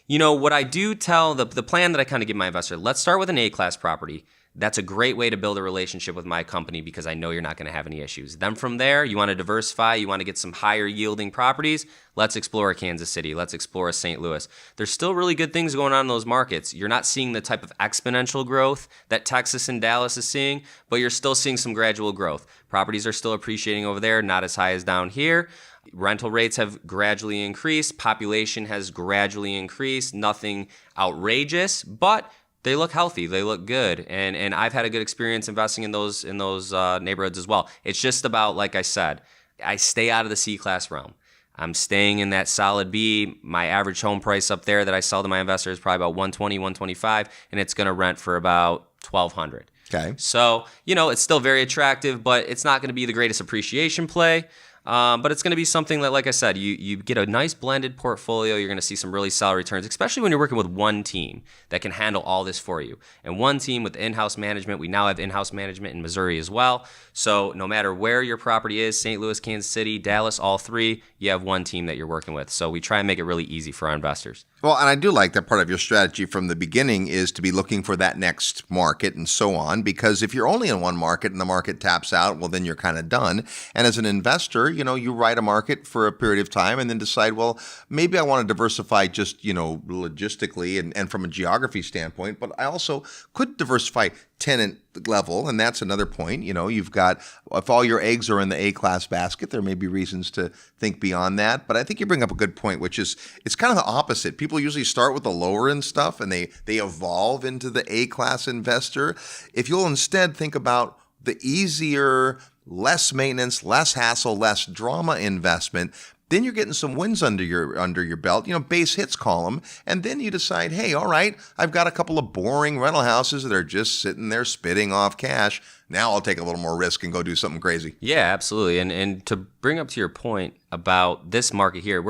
what I do tell, the plan that I kind of give my investor, let's start with an A-class property. That's a great way to build a relationship with my company because I know you're not going to have any issues. Then from there, you want to diversify, you want to get some higher yielding properties. Let's explore a Kansas City. Let's explore a St. Louis. There's still really good things going on in those markets. You're not seeing the type of exponential growth that Texas and Dallas is seeing, but you're still seeing some gradual growth. Properties are still appreciating over there, not as high as down here. Rental rates have gradually increased. Population has gradually increased. Nothing outrageous, but they look healthy. They look good. And I've had a good experience investing in those neighborhoods as well. It's just about, like I said, I stay out of the C-class realm. I'm staying in that solid B. My average home price up there that I sell to my investors is probably about $120,000, $125,000, and it's going to rent for about $1,200. Okay. So, it's still very attractive, but it's not going to be the greatest appreciation play. But it's going to be something that, like I said, you get a nice blended portfolio. You're going to see some really solid returns, especially when you're working with one team that can handle all this for you. And one team with in-house management. We now have in-house management in Missouri as well. So no matter where your property is, St. Louis, Kansas City, Dallas, all three, you have one team that you're working with. So we try and make it really easy for our investors. Well, and I do like that part of your strategy from the beginning is to be looking for that next market and so on, because if you're only in one market and the market taps out, well, then you're kind of done. And as an investor, you ride a market for a period of time and then decide, well, maybe I want to diversify just, logistically and from a geography standpoint, but I also could diversify tenant level, and that's another point. You've got, if all your eggs are in the A-class basket, there may be reasons to think beyond that. But I think you bring up a good point, which is it's kind of the opposite. People usually start with the lower end stuff and they evolve into the A-class investor. If you'll instead think about the easier, less maintenance, less hassle, less drama investment, then you're getting some wins under your belt, base hits column, and then you decide, hey, all right, I've got a couple of boring rental houses that are just sitting there spitting off cash. Now I'll take a little more risk and go do something crazy. Yeah, absolutely. And to bring up to your point about this market here,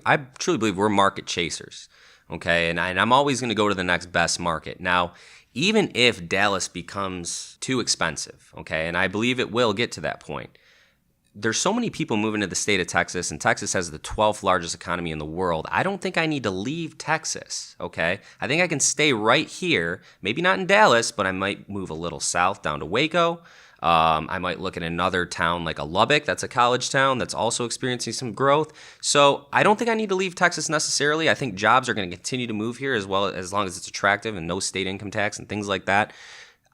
I truly believe we're market chasers, okay? And I'm always going to go to the next best market. Now, even if Dallas becomes too expensive, okay, and I believe it will get to that point, there's so many people moving to the state of Texas, and Texas has the 12th largest economy in the world. I don't think I need to leave Texas, okay? I think I can stay right here, maybe not in Dallas, but I might move a little south down to Waco. I might look at another town like a Lubbock. That's a college town that's also experiencing some growth. So I don't think I need to leave Texas necessarily. I think jobs are going to continue to move here as long as it's attractive and no state income tax and things like that.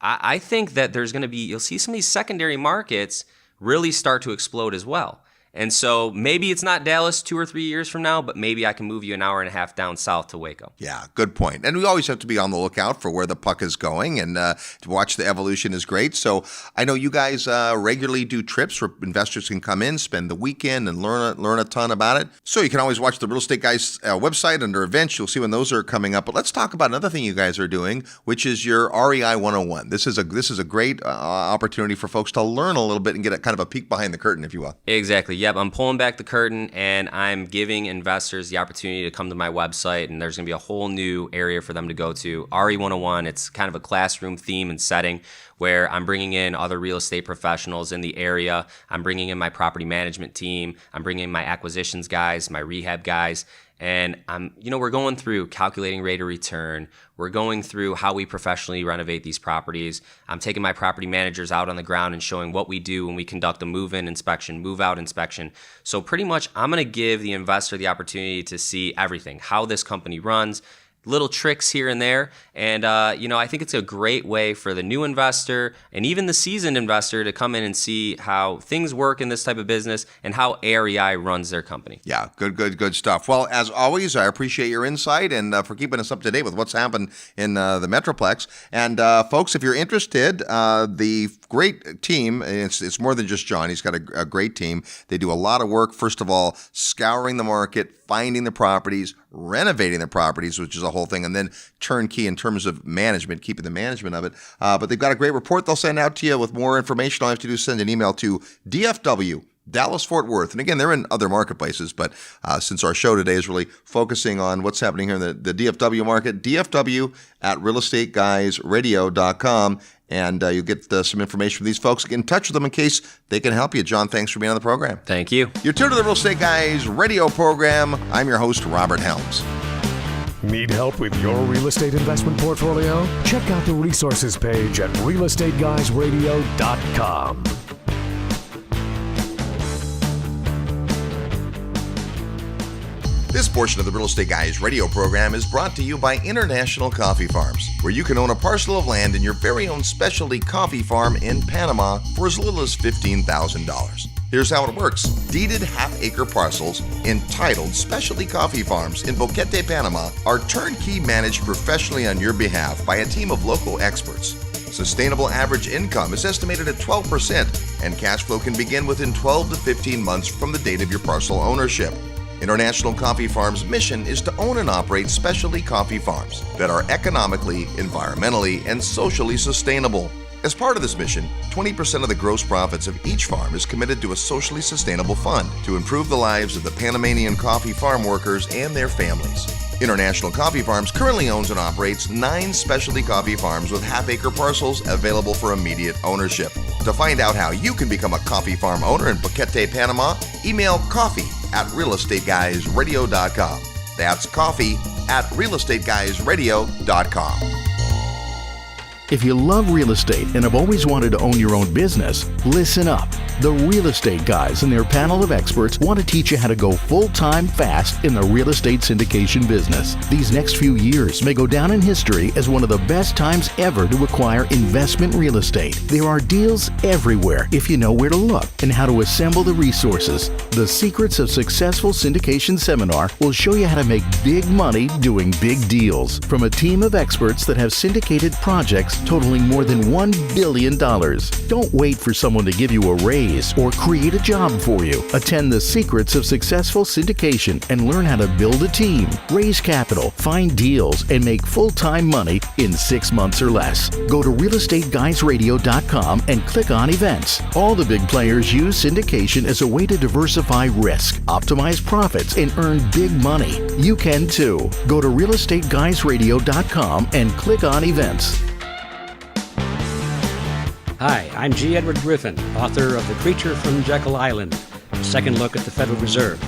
I think that there's going to be, you'll see some of these secondary markets really start to explode as well. And so maybe it's not Dallas 2 or 3 years from now, but maybe I can move you an hour and a half down south to Waco. Yeah, good point. And we always have to be on the lookout for where the puck is going, and to watch the evolution is great. So I know you guys regularly do trips where investors can come in, spend the weekend, and learn a ton about it. So you can always watch the Real Estate Guys website under events. You'll see when those are coming up. But let's talk about another thing you guys are doing, which is your REI 101. This is a great opportunity for folks to learn a little bit and get a kind of a peek behind the curtain, if you will. Exactly. Yep, I'm pulling back the curtain and I'm giving investors the opportunity to come to my website, and there's going to be a whole new area for them to go to. RE 101, it's kind of a classroom theme and setting where I'm bringing in other real estate professionals in the area. I'm bringing in my property management team. I'm bringing in my acquisitions guys, my rehab guys. And we're going through calculating rate of return. We're going through how we professionally renovate these properties. I'm taking my property managers out on the ground and showing what we do when we conduct a move-in inspection, move-out inspection. So pretty much I'm going to give the investor the opportunity to see everything, how this company runs, little tricks here and there. And, I think it's a great way for the new investor and even the seasoned investor to come in and see how things work in this type of business and how REI runs their company. Yeah, good stuff. Well, as always, I appreciate your insight and for keeping us up to date with what's happened in the Metroplex. And folks, if you're interested, the great team, it's more than just John. He's got a great team. They do a lot of work, first of all, scouring the market, finding the properties, renovating the properties, which is a whole thing, and then turnkey in terms of management, keeping the management of it. But they've got a great report they'll send out to you with more information. All you have to do is send an email to DFW, Dallas Fort Worth. And again, they're in other marketplaces, but since our show today is really focusing on what's happening here in the DFW market, DFW at realestateguysradio.com. And you'll get some information from these folks. Get in touch with them in case they can help you. John, thanks for being on the program. Thank you. You're tuned to the Real Estate Guys radio program. I'm your host, Robert Helms. Need help with your real estate investment portfolio? Check out the resources page at realestateguysradio.com. This portion of the Real Estate Guys radio program is brought to you by International Coffee Farms, where you can own a parcel of land in your very own specialty coffee farm in Panama for as little as $15,000. Here's how it works. Deeded half-acre parcels entitled Specialty Coffee Farms in Boquete, Panama are turnkey managed professionally on your behalf by a team of local experts. Sustainable average income is estimated at 12%, and cash flow can begin within 12 to 15 months from the date of your parcel ownership. International Coffee Farms' mission is to own and operate specialty coffee farms that are economically, environmentally, and socially sustainable. As part of this mission, 20% of the gross profits of each farm is committed to a socially sustainable fund to improve the lives of the Panamanian coffee farm workers and their families. International Coffee Farms currently owns and operates 9 specialty coffee farms with half-acre parcels available for immediate ownership. To find out how you can become a coffee farm owner in Boquete, Panama, email coffee@realestateguysradio.com. That's coffee@realestateguysradio.com. If you love real estate and have always wanted to own your own business, listen up. The Real Estate Guys and their panel of experts want to teach you how to go full-time fast in the real estate syndication business. These next few years may go down in history as one of the best times ever to acquire investment real estate. There are deals everywhere if you know where to look and how to assemble the resources. The Secrets of Successful Syndication seminar will show you how to make big money doing big deals from a team of experts that have syndicated projects totaling more than $1 billion. Don't wait for someone to give you a raise or create a job for you. Attend the Secrets of Successful Syndication and learn how to build a team, raise capital, find deals, and make full-time money in 6 months or less. Go to realestateguysradio.com and click on events. All the big players use syndication as a way to diversify risk, optimize profits, and earn big money. You can too. Go to realestateguysradio.com and click on events. Hi, I'm G. Edward Griffin, author of The Creature from Jekyll Island, a second look at the Federal Reserve.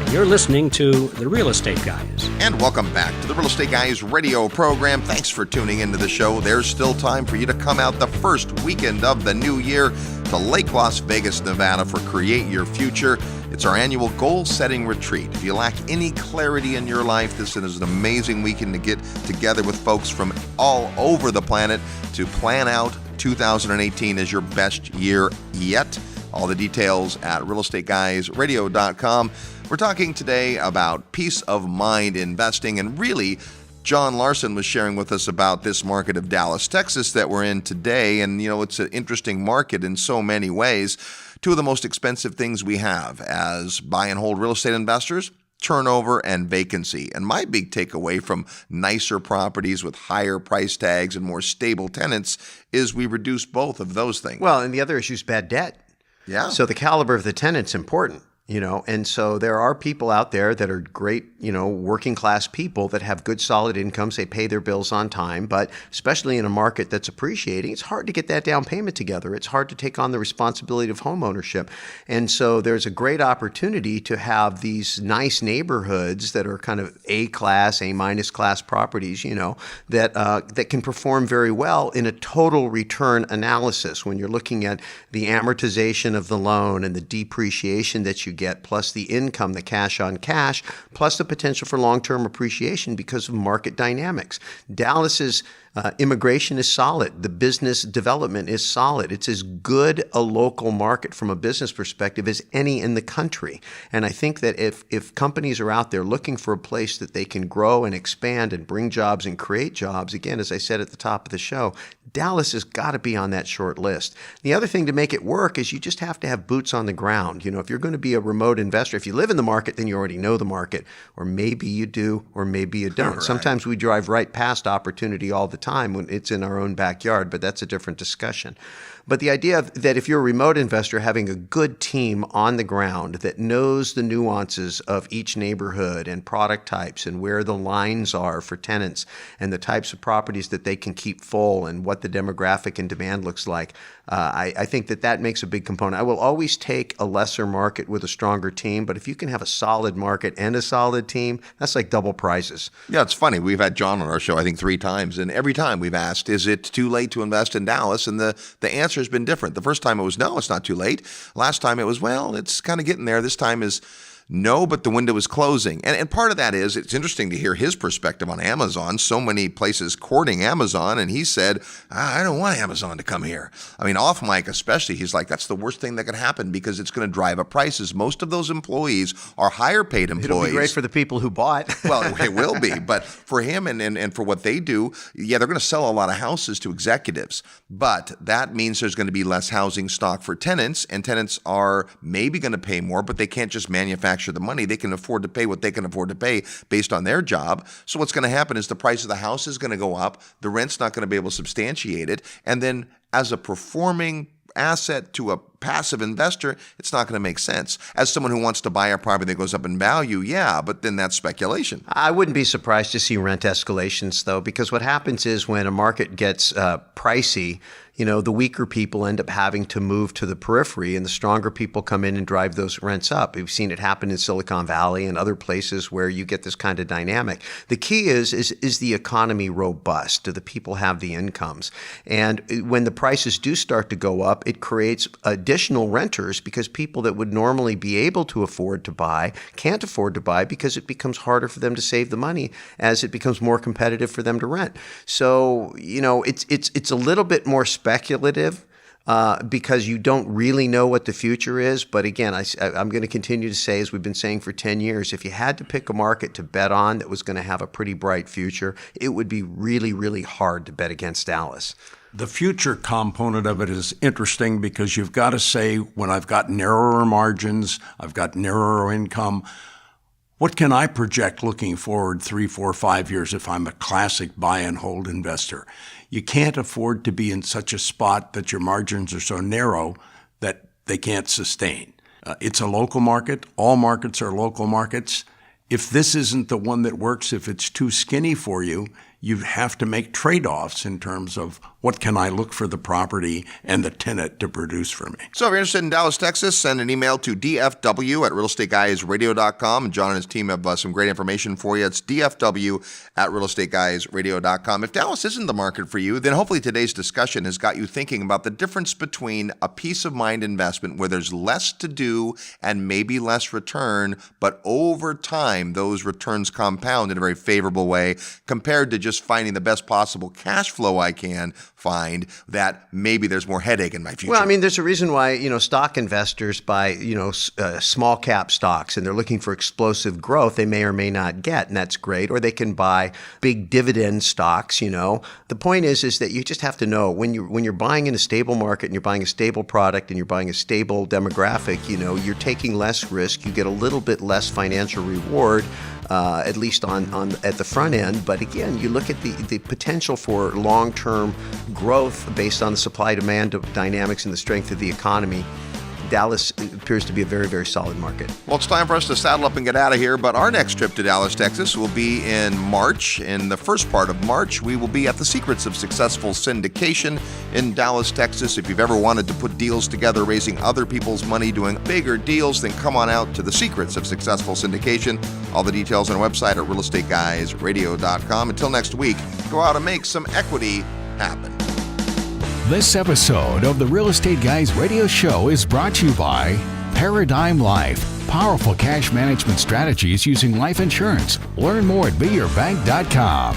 And you're listening to The Real Estate Guys. And welcome back to the Real Estate Guys radio program. Thanks for tuning into the show. There's still time for you to come out the first weekend of the new year to Lake Las Vegas, Nevada for Create Your Future. It's our annual goal-setting retreat. If you lack any clarity in your life, this is an amazing weekend to get together with folks from all over the planet to plan out 2018 as your best year yet. All the details at realestateguysradio.com. We're talking today about peace of mind investing, and really, John Larson was sharing with us about this market of Dallas, Texas that we're in today, and it's an interesting market in so many ways. Two of the most expensive things we have as buy and hold real estate investors: turnover and vacancy. And my big takeaway from nicer properties with higher price tags and more stable tenants is we reduce both of those things. Well, and the other issue is bad debt. Yeah. So the caliber of the tenant's important. And so there are people out there that are great, working class people that have good solid incomes. They pay their bills on time, but especially in a market that's appreciating, it's hard to get that down payment together. It's hard to take on the responsibility of home ownership. And so there's a great opportunity to have these nice neighborhoods that are kind of A-class, A-minus class properties, that can perform very well in a total return analysis when you're looking at the amortization of the loan and the depreciation that you get, plus the income, the cash on cash, plus the potential for long-term appreciation because of market dynamics. Dallas's immigration is solid. The business development is solid. It's as good a local market from a business perspective as any in the country. And I think that if companies are out there looking for a place that they can grow and expand and bring jobs and create jobs, again, as I said at the top of the show, Dallas has got to be on that short list. The other thing to make it work is you just have to have boots on the ground. If you're going to be a remote investor, if you live in the market, then you already know the market, or maybe you do, or maybe you don't. Right. Sometimes we drive right past opportunity all the time when it's in our own backyard, but that's a different discussion. But the idea that if you're a remote investor, having a good team on the ground that knows the nuances of each neighborhood and product types and where the lines are for tenants and the types of properties that they can keep full and what the demographic and demand looks like, I think that makes a big component. I will always take a lesser market with a stronger team, but if you can have a solid market and a solid team, that's like double prizes. Yeah, it's funny. We've had John on our show, I think, 3 times, and every time we've asked, is it too late to invest in Dallas? And the answer has been different. The first time it was, no, it's not too late. Last time it was, well, it's kind of getting there. This time is, no, but the window is closing. And part of that is, it's interesting to hear his perspective on Amazon. So many places courting Amazon, and he said, I don't want Amazon to come here. I mean, off mic especially, he's like, that's the worst thing that could happen because it's going to drive up prices. Most of those employees are higher paid employees. It'll be great for the people who bought. Well, it will be. But for him and for what they do, yeah, they're going to sell a lot of houses to executives. But that means there's going to be less housing stock for tenants, and tenants are maybe going to pay more, but they can't just manufacture manufacture the money. They can afford to pay what they can afford to pay based on their job. So what's going to happen is the price of the house is going to go up. The rent's not going to be able to substantiate it. And then as a performing asset to a passive investor, it's not going to make sense. As someone who wants to buy a property that goes up in value, yeah, but then that's speculation. I wouldn't be surprised to see rent escalations, though, because what happens is when a market gets pricey, the weaker people end up having to move to the periphery, and the stronger people come in and drive those rents up. We've seen it happen in Silicon Valley and other places where you get this kind of dynamic. The key is the economy robust? Do the people have the incomes? And when the prices do start to go up, it creates additional renters because people that would normally be able to afford to buy can't afford to buy because it becomes harder for them to save the money as it becomes more competitive for them to rent. So, it's a little bit more speculative because you don't really know what the future is. But again, I'm going to continue to say, as we've been saying for 10 years, if you had to pick a market to bet on that was going to have a pretty bright future, it would be really, really hard to bet against Dallas. The future component of it is interesting because you've got to say, when I've got narrower margins, I've got narrower income, what can I project looking forward 3, 4, 5 years if I'm a classic buy and hold investor? You can't afford to be in such a spot that your margins are so narrow that they can't sustain. It's a local market. All markets are local markets. If this isn't the one that works, if it's too skinny for you, you have to make trade-offs in terms of what can I look for the property and the tenant to produce for me. So if you're interested in Dallas, Texas, send an email to dfw@realestateguysradio.com. And John and his team have some great information for you. It's dfw@realestateguysradio.com. If Dallas isn't the market for you, then hopefully today's discussion has got you thinking about the difference between a peace of mind investment where there's less to do and maybe less return, but over time those returns compound in a very favorable way, compared to just finding the best possible cash flow I can find that maybe there's more headache in my future. Well, I mean, there's a reason why, stock investors buy, small cap stocks and they're looking for explosive growth they may or may not get, and that's great. Or they can buy big dividend stocks, The point is that you just have to know when you're buying in a stable market and you're buying a stable product and you're buying a stable demographic, you're taking less risk, you get a little bit less financial reward. At least at the front end. But again, you look at the potential for long-term growth based on the supply-demand dynamics and the strength of the economy. Dallas appears to be a very, very solid market. Well, it's time for us to saddle up and get out of here, but our next trip to Dallas, Texas will be in March. In the first part of March, we will be at the Secrets of Successful Syndication in Dallas, Texas. If you've ever wanted to put deals together, raising other people's money, doing bigger deals, then come on out to the Secrets of Successful Syndication. All the details on our website at realestateguysradio.com. Until next week, go out and make some equity happen. This episode of the Real Estate Guys radio show is brought to you by Paradigm Life. Powerful cash management strategies using life insurance. Learn more at beyourbank.com.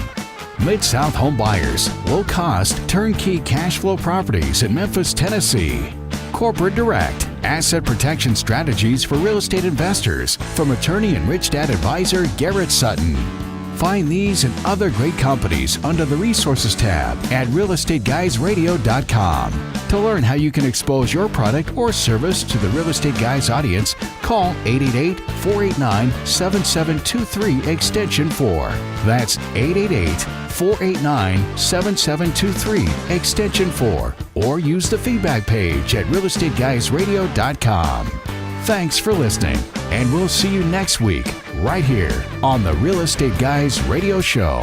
Mid-South Home Buyers. Low-cost, turnkey cash flow properties in Memphis, Tennessee. Corporate Direct. Asset protection strategies for real estate investors from attorney and Rich Dad advisor Garrett Sutton. Find these and other great companies under the Resources tab at realestateguysradio.com. To learn how you can expose your product or service to the Real Estate Guys audience, call 888-489-7723 extension 4. That's 888-489-7723 extension 4. Or use the feedback page at realestateguysradio.com. Thanks for listening, and we'll see you next week right here on the Real Estate Guys Radio Show.